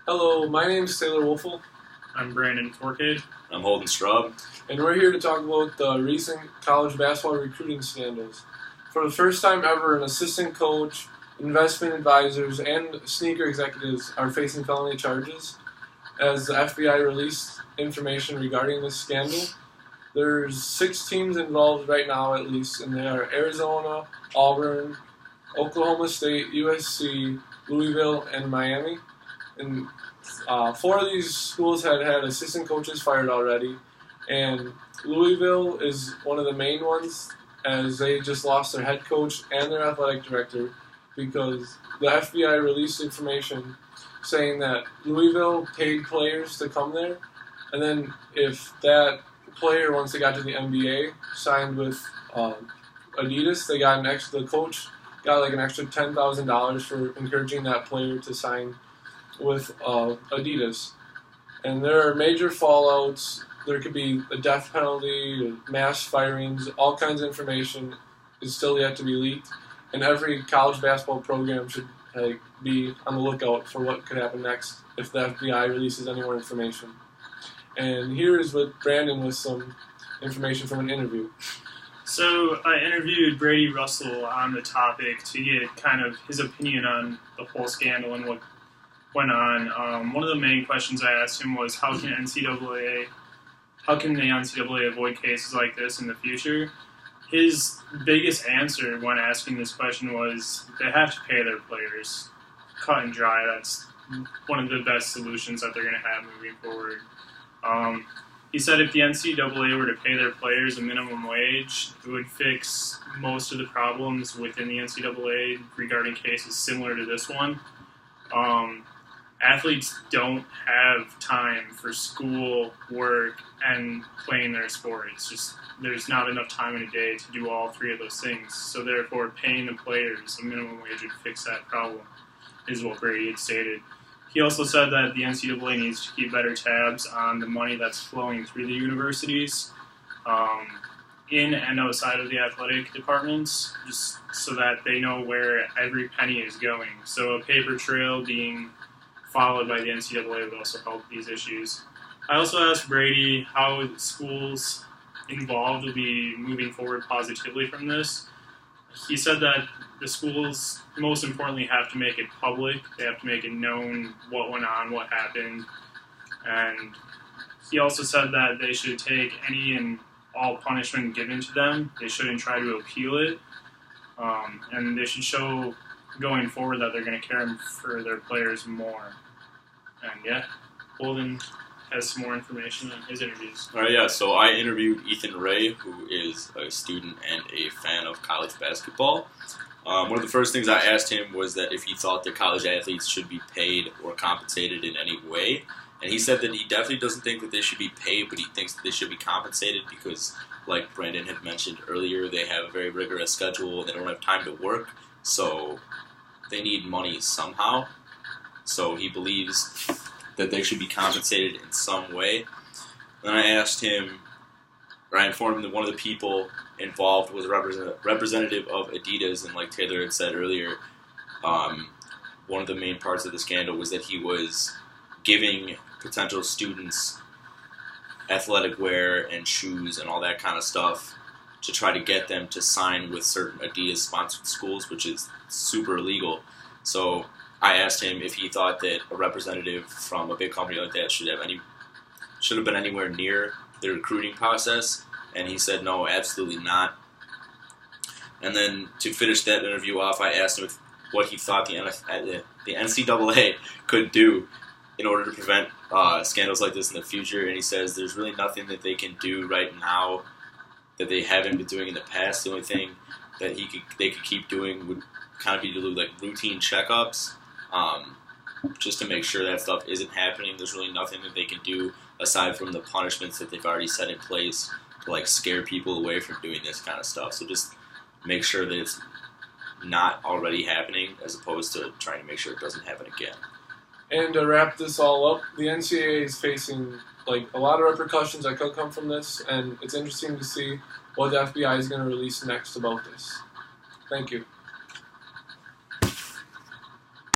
Hello, my name is Taylor Wolfel, I'm Brandon Forcade. I'm Holden Straub. and we're here to talk about the recent college basketball recruiting scandals. For the first time ever, an assistant coach, investment advisors, and sneaker executives are facing felony charges as the FBI released information regarding this scandal. There's 6 teams involved right now, at least, and they are Arizona, Auburn, Oklahoma State, USC, Louisville, and Miami. And 4 of these schools had assistant coaches fired already, and Louisville is one of the main ones, as they just lost their head coach and their athletic director because the FBI released information saying that Louisville paid players to come there, and then if that player, once they got to the NBA, signed with Adidas, they got the coach got like an extra $10,000 for encouraging that player to sign with Adidas. And there are major fallouts. There could be a death penalty, mass firings, all kinds of information is still yet to be leaked. And every college basketball program should be on the lookout for what could happen next if the FBI releases any more information. And here is with Brandon with some information from an interview. So I interviewed Brady Russell on the topic to get kind of his opinion on the whole scandal and what went on. One of the main questions I asked him was how can the NCAA avoid cases like this in the future? His biggest answer when asking this question was they have to pay their players. Cut and dry, that's one of the best solutions that they're going to have moving forward. He said if the NCAA were to pay their players a minimum wage, it would fix most of the problems within the NCAA regarding cases similar to this one. Athletes don't have time for school, work, and playing their sport. It's just there's not enough time in a day to do all 3 of those things. So therefore, paying the players a minimum wage would fix that problem, is what Brady had stated. He also said that the NCAA needs to keep better tabs on the money that's flowing through the universities, in and outside of the athletic departments, just so that they know where every penny is going. So a paper trail being followed by the NCAA would also help these issues. I also asked Brady how schools involved will be moving forward positively from this. He said that the schools, most importantly, have to make it public. They have to make it known what went on, what happened. And he also said that they should take any and all punishment given to them. They shouldn't try to appeal it. And they should show going forward that they're going to care for their players more. And yeah, Holden has some more information on his interviews. All right, yeah, so I interviewed Ethan Ray, who is a student and a fan of college basketball. One of the first things I asked him was that if he thought that college athletes should be paid or compensated in any way. And he said that he definitely doesn't think that they should be paid, but he thinks that they should be compensated because, like Brandon had mentioned earlier, they have a very rigorous schedule and they don't have time to work, so they need money somehow. So he believes that they should be compensated in some way. Then I asked him, or I informed him that one of the people involved was a representative of Adidas, and like Taylor had said earlier, one of the main parts of the scandal was that he was giving potential students athletic wear and shoes and all that kind of stuff to try to get them to sign with certain Adidas-sponsored schools, which is super illegal. So I asked him if he thought that a representative from a big company like that should have been anywhere near the recruiting process, and he said no, absolutely not. And then to finish that interview off, I asked him what he thought the NCAA could do in order to prevent scandals like this in the future, and he says there's really nothing that they can do right now that they haven't been doing in the past. The only thing that they could keep doing would kind of be to do like routine checkups, just to make sure that stuff isn't happening. There's really nothing that they can do aside from the punishments that they've already set in place to like scare people away from doing this kind of stuff. So just make sure that it's not already happening as opposed to trying to make sure it doesn't happen again. And to wrap this all up, the NCAA is facing a lot of repercussions that could come from this, and it's interesting to see what the FBI is going to release next about this. Thank you.